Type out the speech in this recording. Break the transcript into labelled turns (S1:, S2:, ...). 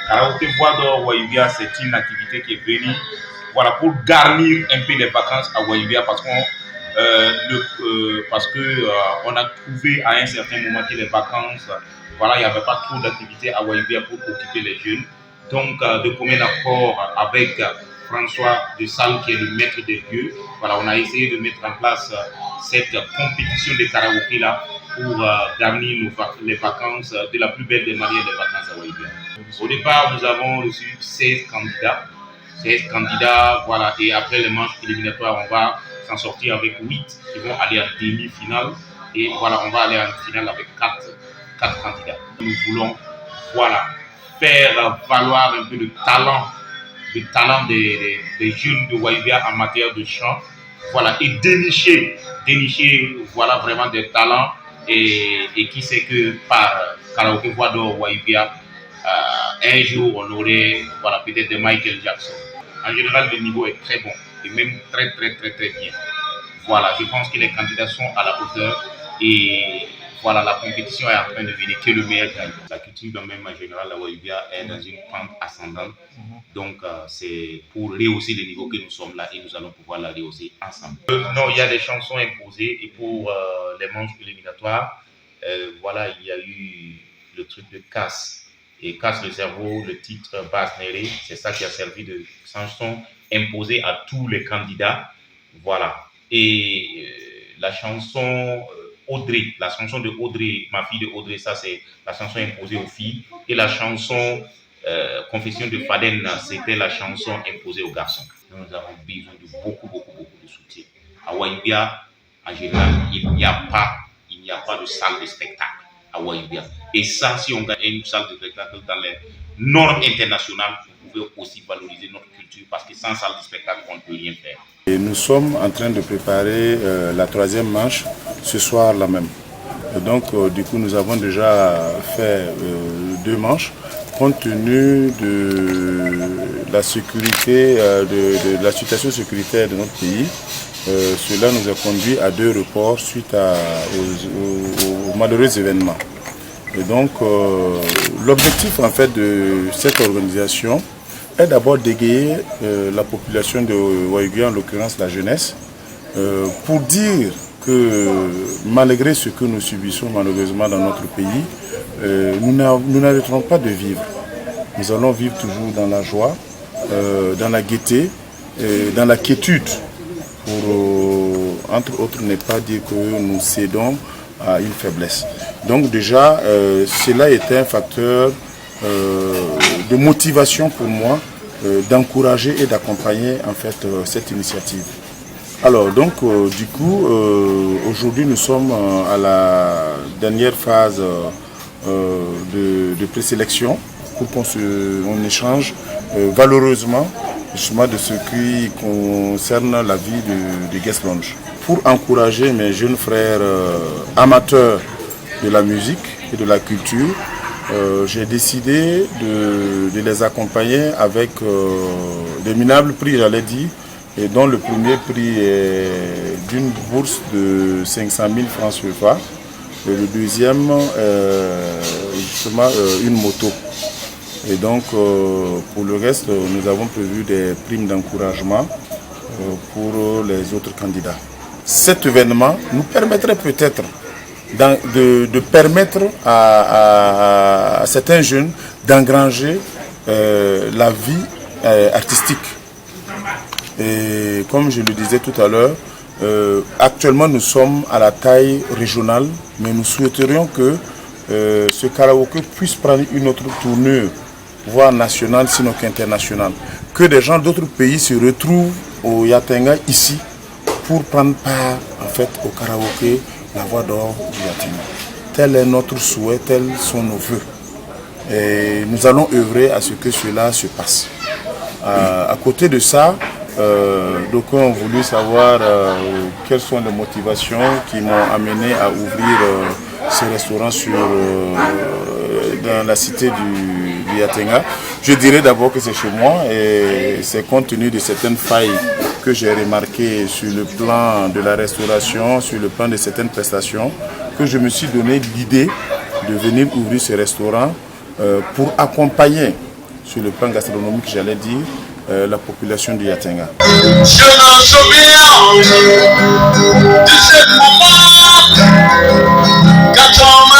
S1: Karaoké Voix d'Or Wayibia, c'est une activité qui est venue voilà, pour garnir un peu les vacances à Wayibia parce que on a trouvé à un certain moment que les vacances, voilà, il n'y avait pas trop d'activités à Wayibia pour occuper les jeunes. Donc, de commun accord avec François de Salle, qui est le maître des lieux, voilà, on a essayé de mettre en place cette compétition de karaoké là pour garnir les vacances de la plus belle des manières des vacances à Wayibia. Au départ, nous avons reçu 16 candidats. 16 candidats, voilà, et après les manches éliminatoires, on va s'en sortir avec 8 qui vont aller en demi-finale. Et voilà, on va aller en finale avec 4 candidats. Nous voulons, voilà, faire valoir un peu le talent des jeunes de Wayibia en matière de chant, voilà, et dénicher voilà, vraiment des talents, et qui sait que par Karaoké Voix d'Or Wayibia, un jour on aurait, voilà, peut-être de Michael Jackson. En général, le niveau est très bon et même très bien. Voilà, je pense que les candidats sont à la hauteur et voilà, la compétition est en train de venir, que le meilleur gagne. La culture dans même en général, la Wayibia est dans une pente ascendante. Donc, c'est pour rehausser le niveau que nous sommes là et nous allons pouvoir la rehausser ensemble. Non, il y a des chansons imposées et pour les manches éliminatoires, voilà, il y a eu le truc de Casse. Et Casse le cerveau, le titre Basse Néré, c'est ça qui a servi de chanson imposée à tous les candidats. Voilà. Et la chanson Audrey, la chanson de Audrey, ma fille de Audrey, ça c'est la chanson imposée aux filles. Et la chanson Confession de Faden, c'était la chanson imposée aux garçons. Nous avons besoin de beaucoup de soutien. À Wayibia, en général, il n'y a pas de salle de spectacle à Wayibia. Et ça, si on gagne une salle de spectacle dans les normes internationales, vous pouvez aussi valoriser notre culture parce que sans salle de spectacle, on ne peut rien faire.
S2: Et nous sommes en train de préparer la troisième manche ce soir là même. Et donc, du coup, nous avons déjà fait 2 manches. Compte tenu de la sécurité, de la situation sécuritaire de notre pays, cela nous a conduit à 2 reports suite aux malheureux événements. Et donc, l'objectif en fait de cette organisation est d'abord d'égayer la population de Wayibia, en l'occurrence la jeunesse, pour dire que malgré ce que nous subissons malheureusement dans notre pays, nous n'arrêterons pas de vivre. Nous allons vivre toujours dans la joie, dans la gaieté, dans la quiétude, pour, entre autres, ne pas dire que nous cédons à une faiblesse. Donc déjà, cela était un facteur de motivation pour moi, d'encourager et d'accompagner en fait cette initiative. Alors donc du coup, aujourd'hui nous sommes à la dernière phase de présélection pour qu'on échange valeureusement justement de ce qui concerne la vie de Guest Lounge. Pour encourager mes jeunes frères amateurs de la musique et de la culture, j'ai décidé de les accompagner avec des minables prix, j'allais dire, et dont le premier prix est d'une bourse de 500 000 francs CFA et le deuxième justement une moto. Et donc pour le reste, nous avons prévu des primes d'encouragement pour les autres candidats. Cet événement nous permettrait peut-être de permettre à certains jeunes d'engranger la vie artistique. Et comme je le disais tout à l'heure, actuellement nous sommes à la taille régionale, mais nous souhaiterions que ce karaoké puisse prendre une autre tournure, voire nationale, sinon qu'internationale. Que des gens d'autres pays se retrouvent au Yatenga ici pour prendre part en fait au karaoké La Voix d'Or du Yatenga. Tel est notre souhait, tels sont nos voeux. Et nous allons œuvrer à ce que cela se passe. À côté de ça, d'aucuns ont voulu savoir quelles sont les motivations qui m'ont amené à ouvrir ce restaurant dans la cité du Yatenga. Je dirais d'abord que c'est chez moi et c'est compte tenu de certaines failles que j'ai remarquées sur le plan de la restauration, sur le plan de certaines prestations, que je me suis donné l'idée de venir ouvrir ce restaurant pour accompagner sur le plan gastronomique, j'allais dire, la population du Yatenga.
S3: Je me souviens de ce moment quand on